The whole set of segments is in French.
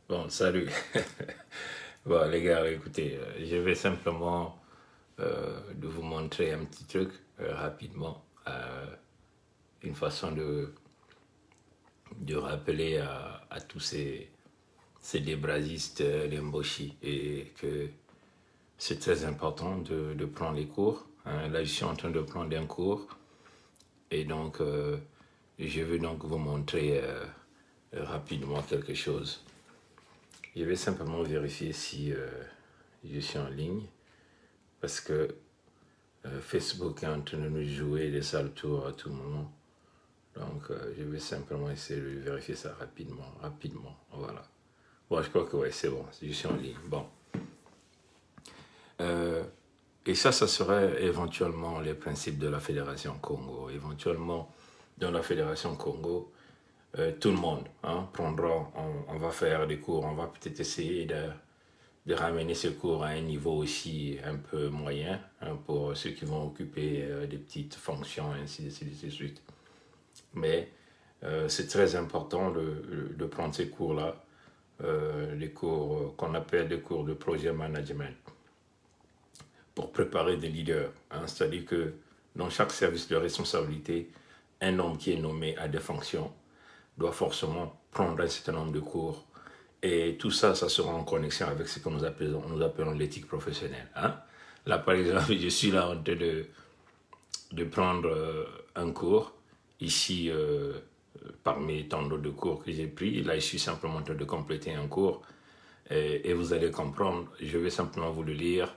Bon, salut. Bon, les gars, écoutez, je vais simplement de vous montrer un petit truc rapidement. Une façon de rappeler à tous ces débrasistes, les mboshi, et que c'est très important de prendre les cours. Hein. Là, je suis en train de prendre un cours. Et donc, je vais donc vous montrer rapidement quelque chose. Je vais simplement vérifier si je suis en ligne parce que Facebook est en train de nous jouer des sales tours à tout moment. Donc, je vais simplement essayer de vérifier ça rapidement. Voilà. Bon, je crois que ouais, c'est bon, je suis en ligne. Bon. Et ça serait éventuellement les principes de la Fédération Congo. Éventuellement, dans la Fédération Congo, tout le monde prendra, on va faire des cours, on va peut-être essayer de ramener ce cours à un niveau aussi un peu moyen pour ceux qui vont occuper des petites fonctions, ainsi de suite. Mais c'est très important de prendre ces cours-là, les cours qu'on appelle des cours de projet management, pour préparer des leaders. C'est-à-dire que dans chaque service de responsabilité, un homme qui est nommé à des fonctions doit forcément prendre un certain nombre de cours. Et tout ça, ça sera en connexion avec ce que nous appelons l'éthique professionnelle. Là, par exemple, je suis là en train de prendre un cours. Ici, parmi tant d'autres cours que j'ai pris, là, je suis simplement en train de compléter un cours. Et vous allez comprendre, je vais simplement vous le lire.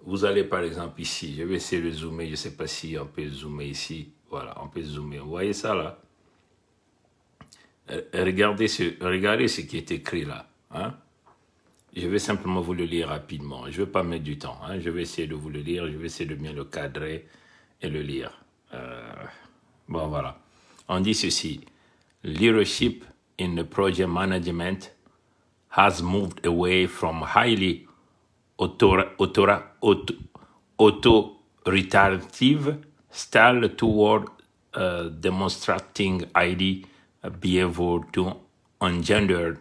Vous allez par exemple ici, je vais essayer de zoomer, je ne sais pas si on peut zoomer ici. Voilà, on peut zoomer. Vous voyez ça là? Regardez ce qui est écrit là. Je vais simplement vous le lire rapidement. Je ne vais pas mettre du temps. Je vais essayer de vous le lire. Je vais essayer de bien le cadrer et le lire. Bon, voilà. On dit ceci. Leadership in the project management has moved away from highly authoritative style toward demonstrating ID behavior to engender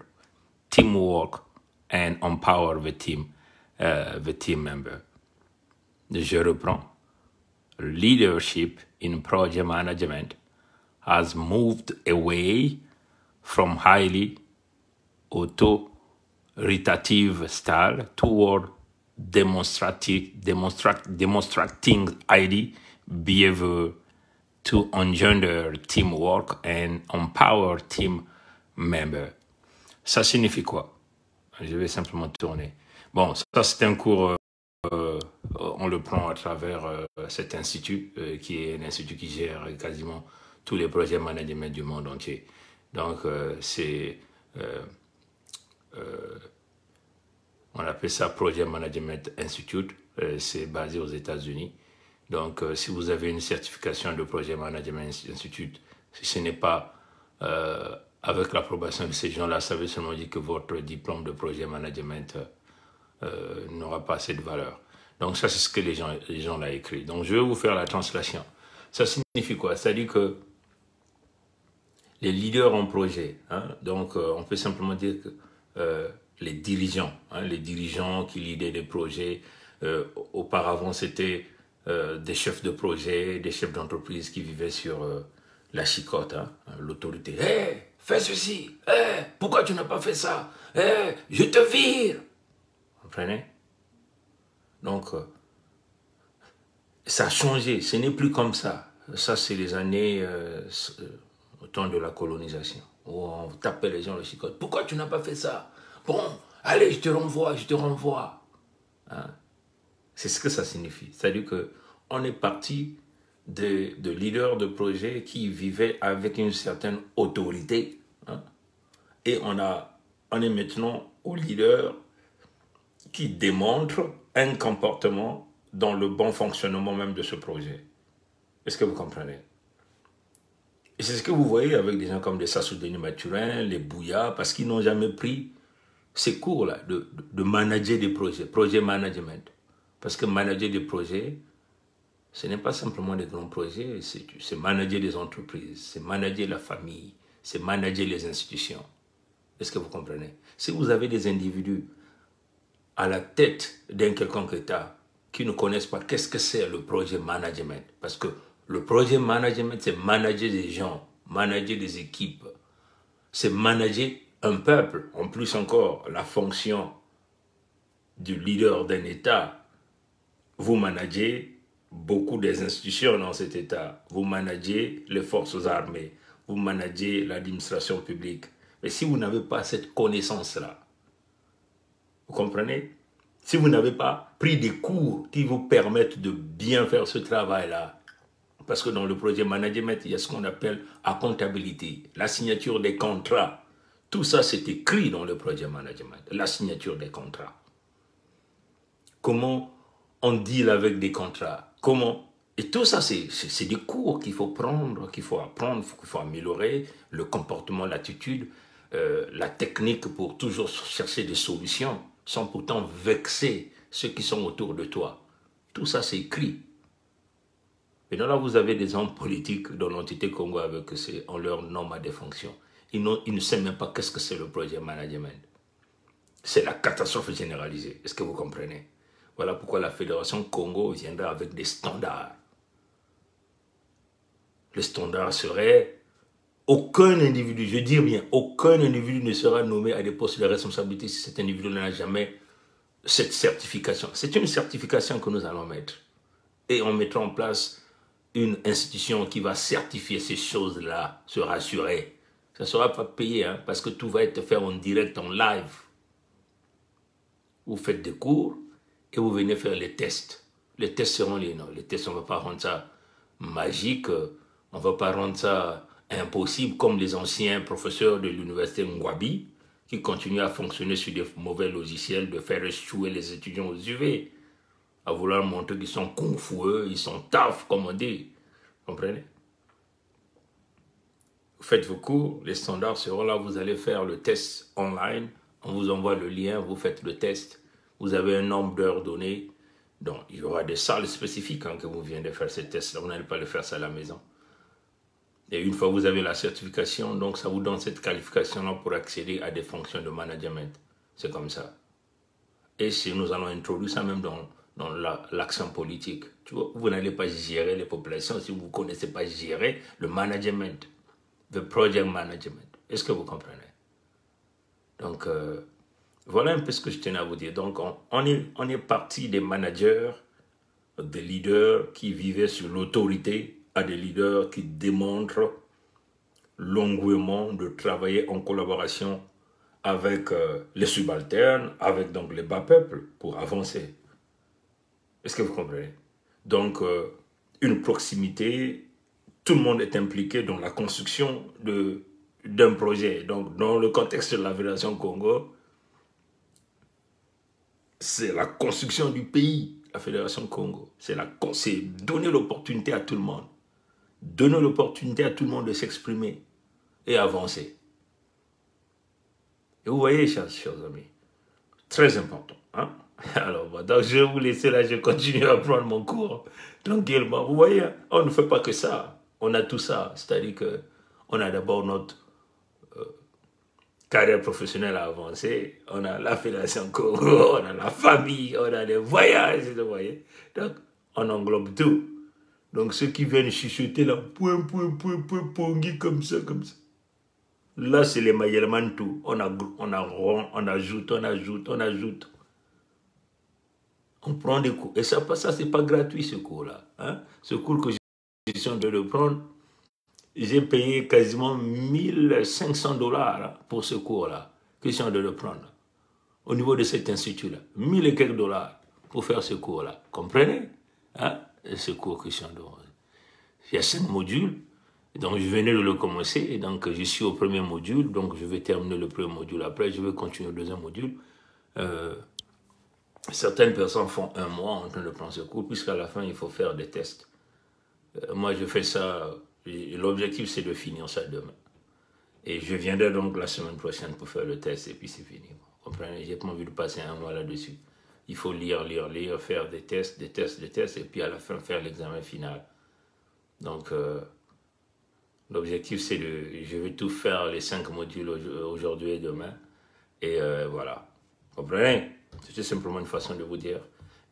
teamwork and empower the team member. Je reprends. Leadership in project management has moved away from highly authoritative style toward demonstrating ID behavior to engender teamwork and empower team members. Ça signifie quoi? Je vais simplement tourner. Bon, ça c'est un cours, on le prend à travers cet institut, qui est l'institut qui gère quasiment tous les projets management du monde entier. Donc, on appelle ça Project Management Institute, c'est basé aux États-Unis. Donc, si vous avez une certification de Project Management Institute, si ce n'est pas avec l'approbation de ces gens-là, ça veut seulement dire que votre diplôme de Project Management n'aura pas assez de valeur. Donc, ça, c'est ce que les gens l'ont écrit. Donc, je vais vous faire la translation. Ça signifie quoi? Ça dit que les leaders en projet, donc on peut simplement dire que les dirigeants qui leadaient des projets, auparavant c'était des chefs de projet, des chefs d'entreprise qui vivaient sur la chicotte, l'autorité. Hey, fais ceci, hey, pourquoi tu n'as pas fait ça, hey, je te vire. Vous comprenez? Donc, ça a changé, ce n'est plus comme ça. Ça, c'est les années au temps de la colonisation, où on tapait les gens le chicotte. Pourquoi tu n'as pas fait ça? Bon, allez, je te renvoie. C'est ce que ça signifie. C'est-à-dire qu'on est parti de leaders de projets qui vivaient avec une certaine autorité. Et on est maintenant aux leaders qui démontrent un comportement dans le bon fonctionnement même de ce projet. Est-ce que vous comprenez? Et c'est ce que vous voyez avec des gens comme des Sassou Denis Mathurin, les Bouya, parce qu'ils n'ont jamais pris ces cours-là de manager des projets, projet management. Parce que manager des projets, ce n'est pas simplement des grands projets, c'est manager des entreprises, c'est manager la famille, c'est manager les institutions. Est-ce que vous comprenez? Si vous avez des individus à la tête d'un quelconque État qui ne connaissent pas qu'est-ce que c'est le projet management, parce que le projet management, c'est manager des gens, manager des équipes, c'est manager un peuple. En plus encore, la fonction du leader d'un État, vous managez beaucoup des institutions dans cet État. Vous managez les forces armées, vous managez l'administration publique. Mais si vous n'avez pas cette connaissance-là, vous comprenez? Si vous n'avez pas pris des cours qui vous permettent de bien faire ce travail-là, parce que dans le projet management, il y a ce qu'on appelle accountability, la signature des contrats. Tout ça, c'est écrit dans le projet management, la signature des contrats. Comment on deal avec des contrats, comment... Et tout ça, c'est des cours qu'il faut prendre, qu'il faut apprendre, qu'il faut améliorer, le comportement, l'attitude, la technique pour toujours chercher des solutions, sans pourtant vexer ceux qui sont autour de toi. Tout ça, c'est écrit. Et donc là, vous avez des hommes politiques dans l'entité Congo avec on leur nomme à des fonctions. Ils ne savent même pas qu'est-ce que c'est le projet management. C'est la catastrophe généralisée. Est-ce que vous comprenez? Voilà pourquoi la Fédération Congo viendra avec des standards. Le standard serait aucun individu, je dis bien, aucun individu ne sera nommé à des postes de responsabilité si cet individu n'a jamais cette certification. C'est une certification que nous allons mettre. Et on mettra en place une institution qui va certifier ces choses-là, se rassurer. Ça ne sera pas payé, hein, parce que tout va être fait en direct, en live. Vous faites des cours et vous venez faire les tests. Les tests seront les noms. Les tests, on ne va pas rendre ça magique, on ne va pas rendre ça impossible comme les anciens professeurs de l'université Ngwabi qui continuent à fonctionner sur des mauvais logiciels, de faire échouer les étudiants aux UV, à vouloir montrer qu'ils sont kung-fueux, ils sont tough, comme on dit. Vous comprenez? Vous faites vos cours, les standards seront là, vous allez faire le test online, on vous envoie le lien, vous faites le test, vous avez un nombre d'heures donné, donc il y aura des salles spécifiques hein, que vous venez de faire ces tests-là, vous n'allez pas le faire ça à la maison. Et une fois que vous avez la certification, donc ça vous donne cette qualification-là pour accéder à des fonctions de management. C'est comme ça. Et si nous allons introduire ça même dans l'action politique. Tu vois, vous n'allez pas gérer les populations si vous ne connaissez pas gérer le management, le project management. Est-ce que vous comprenez? Donc, voilà un peu ce que je tenais à vous dire. Donc, on est parti des managers, des leaders qui vivaient sur l'autorité, à des leaders qui démontrent l'engouement de travailler en collaboration avec les subalternes, avec donc les bas peuples pour avancer. Est-ce que vous comprenez? Donc, une proximité, tout le monde est impliqué dans la construction d'un projet. Donc, dans le contexte de la Fédération Congo, c'est la construction du pays, la Fédération Congo. C'est donner l'opportunité à tout le monde. Donner l'opportunité à tout le monde de s'exprimer et avancer. Et vous voyez, chers amis, très important. Hein? Alors, donc je vais vous laisser là, je continue à prendre mon cours tranquillement. Vous voyez, on ne fait pas que ça. On a tout ça. C'est-à-dire qu'on a d'abord notre carrière professionnelle à avancer. On a la Fédération Congo, on a la famille, on a les voyages, vous voyez. Donc, on englobe tout. Donc, ceux qui viennent chuchoter là, point, comme ça. Là, c'est les Mayelman tout. On ajoute. On prend des cours. Et ça c'est pas gratuit, ce cours-là. Hein? Ce cours que j'ai suis en train de prendre, j'ai payé quasiment 1500 $ hein, pour ce cours-là, que je suis en train de prendre. Au niveau de cet institut-là. 1000 et quelques dollars pour faire ce cours-là. Comprenez? Hein? Ce cours que je suis en train de prendre. Il y a 5 modules. Donc, je venais de le commencer. Et donc, je suis au premier module. Donc, je vais terminer le premier module. Après, je vais continuer le deuxième module. Certaines personnes font 1 mois en train de prendre ce cours, puisqu'à la fin, il faut faire des tests. Moi, je fais ça. L'objectif, c'est de finir ça demain. Et je viendrai donc la semaine prochaine pour faire le test. Et puis, c'est fini. Vous comprenez? J'ai pas envie de passer 1 mois là-dessus. Il faut lire, faire des tests. Et puis, à la fin, faire l'examen final. Donc, L'objectif, c'est je vais tout faire, les 5 modules aujourd'hui et demain. Et voilà. Vous comprenez? C'est simplement une façon de vous dire.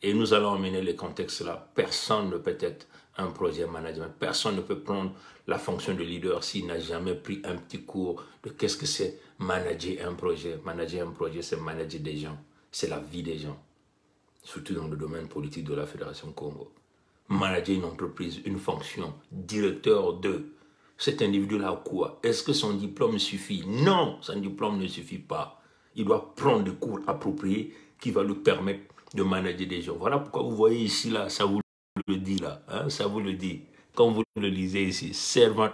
Et nous allons emmener les contextes là. Personne ne peut être un projet management. Personne ne peut prendre la fonction de leader s'il n'a jamais pris un petit cours de qu'est-ce que c'est manager un projet. Manager un projet, c'est manager des gens. C'est la vie des gens. Surtout dans le domaine politique de la Fédération Congo. Manager une entreprise, une fonction, directeur de cet individu-là quoi? Est-ce que son diplôme suffit? Non, son diplôme ne suffit pas. Il doit prendre des cours appropriés qui vont lui permettre de manager des gens. Voilà pourquoi vous voyez ici, là, ça vous le dit, là. Hein, ça vous le dit. Comme vous le lisez ici, servant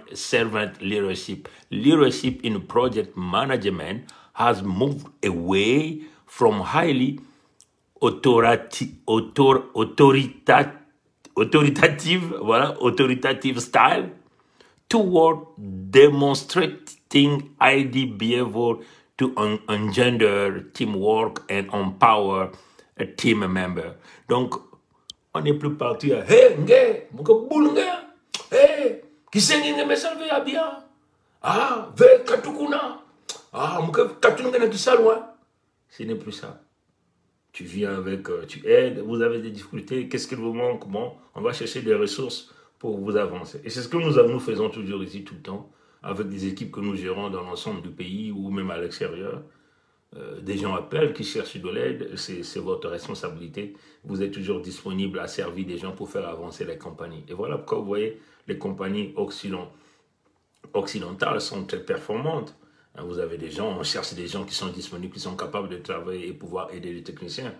leadership. Leadership in project management has moved away from highly authoritative style toward demonstrating ID behavior to engender teamwork and empower a team member. Donc, on n'est plus parti à hey, nge, muka bulnge, hey, kisengi nge mesalve ya bien, ah, ve katukuna, ah, muka katunge na kisalwa. Ce n'est plus ça. Tu viens avec, tu aides, vous avez des difficultés, qu'est-ce qu'il vous manque? Bon, on va chercher des ressources pour vous avancer. Et c'est ce que nous faisons toujours ici tout le temps, avec des équipes que nous gérons dans l'ensemble du pays ou même à l'extérieur. Des gens appellent, qui cherchent de l'aide, c'est votre responsabilité. Vous êtes toujours disponible à servir des gens pour faire avancer les compagnies. Et voilà pourquoi vous voyez, les compagnies occidentales sont très performantes. Vous avez des gens, on cherche des gens qui sont disponibles, qui sont capables de travailler et pouvoir aider les techniciens.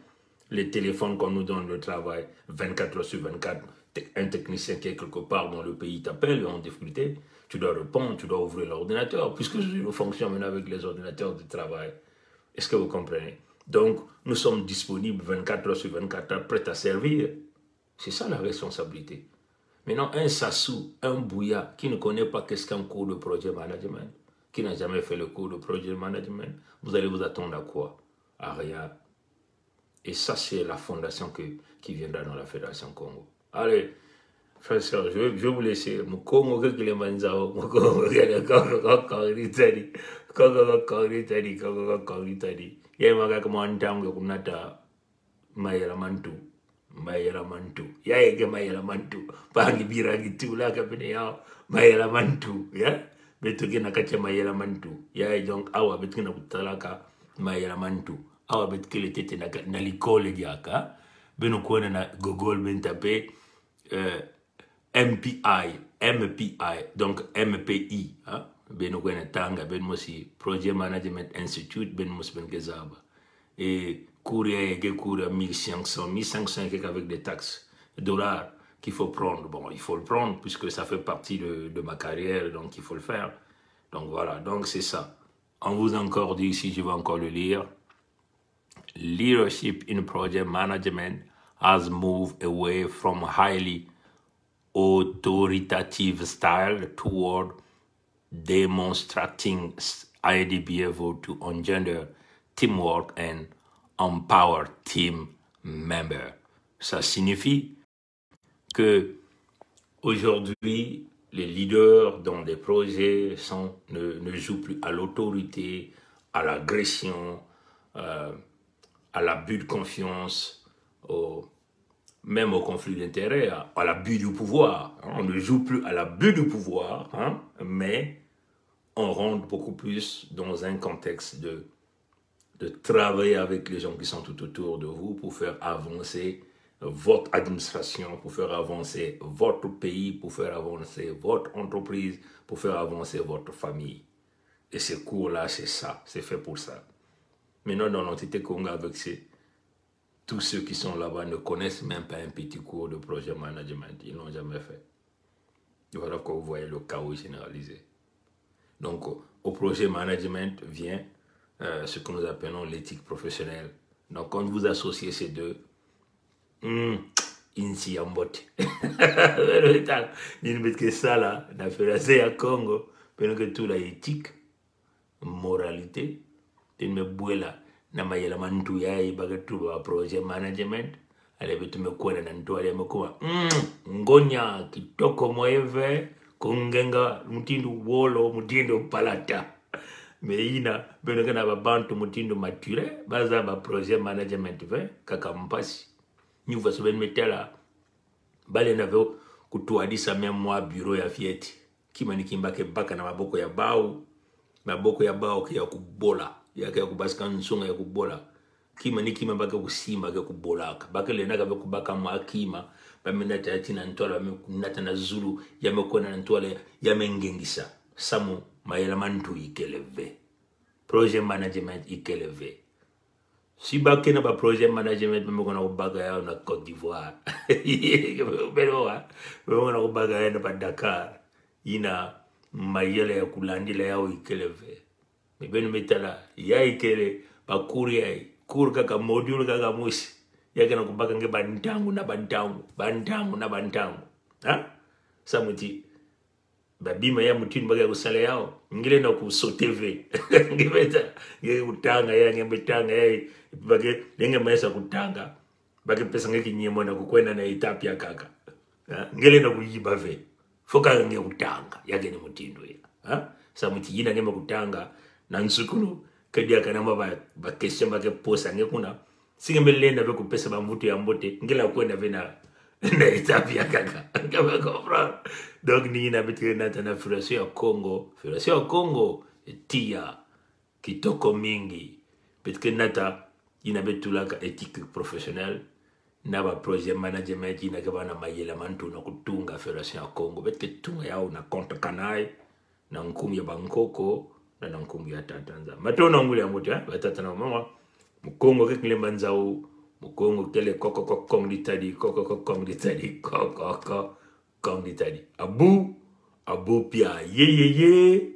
Les téléphones qu'on nous donne le travail, 24 heures sur 24, un technicien qui est quelque part dans le pays t'appelle en difficulté, tu dois répondre, tu dois ouvrir l'ordinateur, puisque je fonctionne maintenant avec les ordinateurs de travail. Est-ce que vous comprenez? Donc, nous sommes disponibles 24 heures sur 24 heures, prêts à servir. C'est ça la responsabilité. Maintenant, un Sassou, un Bouya, qui ne connaît pas qu'est-ce qu'un cours de projet management, qui n'a jamais fait le cours de projet management, vous allez vous attendre à quoi? À rien. Et ça, c'est la fondation qui viendra dans la Fédération Congo. Allez, frères et sœurs, je vais vous laisser. Mon Congo, que les manzao, mon Congo, il y a Mayela mantu, ya ege mayela mantu, pangi biragi tu la kapene ya mayela mantu, ya betu kena kache mayela mantu, ya donc awa betu kena kutalaka mayela mantu, awa betu kele tete na likole diaka, beno kuona na Google ben tape MPI, donc MPI, hein? Beno kuona tanga ben mosi Project Management Institute ben mosi ben kezaba et courir et courir 1500 avec des taxes dollars qu'il faut prendre. Bon, il faut le prendre puisque ça fait partie de ma carrière, donc il faut le faire. Donc voilà, donc c'est ça. On vous a encore dit ici, je vais encore le lire. Leadership in project management has moved away from highly authoritative style toward demonstrating ID behavior to engender teamwork and empower team member. Ça signifie que aujourd'hui, les leaders dans des projets ne jouent plus à l'autorité, à l'agression, à l'abus de confiance, même au conflit d'intérêts, à l'abus du pouvoir. On ne joue plus à l'abus du pouvoir, hein, mais on rentre beaucoup plus dans un contexte de travailler avec les gens qui sont tout autour de vous pour faire avancer votre administration, pour faire avancer votre pays, pour faire avancer votre entreprise, pour faire avancer votre famille. Et ces cours-là, c'est ça, c'est fait pour ça. Maintenant, dans l'entité Congo avec tous ceux qui sont là-bas ne connaissent même pas un petit cours de projet management. Ils n'ont jamais fait. Et voilà que vous voyez le chaos généralisé. Donc, au projet management vient ce que nous appelons l'éthique professionnelle. Donc, quand vous associez ces deux, insi yambote. Que ça là, la fédération à Congo, que tout la éthique, moralité, me bouela, na mayela mantu yayi bagatu ba projet management, ale betu me kwena na nto ale mekuma, ngonya kitoko moyeve, kungenga mutindo wolo mutindo palata me ina beno kana babantu mutindo mature baza ba projet management ve kaka mpasi nyuva so ben metela bale na vo kutuadisa memwa bureau ya fieti kima nikimbake baka na maboko ya bao ya kubola ya kubasika nsonga ya kubola kima nikima baka kusimba ya kubolaka baka le naga kubaka mwakima bamenata tina ntwala bamenata na zulu yamekona na ntwala yamengengisa samu mayela mantu ikeleve project management ikeleve si baka na ba project management bamekona kubaga ya na Côte d'Ivoire bamekona kubaga ya na Dakar ina mayela ya kulandila yao ikeleve mebenu metala ya ikele bakuri ya kur kaka module kaka musi yake na kubaka nge bantangu na bantangu ha samuti babima ya mutini baga kusale yao ngile na kusoteve ngibeta nge kutanga ya nge betanga ya bage nge maisa kutanga bage pesa nge kinyemo na kukwenda na itapia kaka ngile na kuyiba ve foka nge kutanga yake ni mutindo ya ha samuti yina nge kutanga na nsukunu kadia kanamba ba question ba ke posa nge kuna singe melenda be kupesa ba mvuto ya mbote ngela kwenda vena na itapia kaka ngaba kopra donc ni na bitre na tana Fédération ya Congo tia kitoko mingi bitke nata ina betulaka éthique professionnelle na ba projet management ina ke bana mayela mantu na kutunga Fédération ya Congo bitke tunga yao na compte kanai na nkumu ya Bangkoko na nkumu ya Tanzania matona ngule ya moto batata na mama mukongo ke kile manzao mukongo kele koko kong ditadi abu pia ye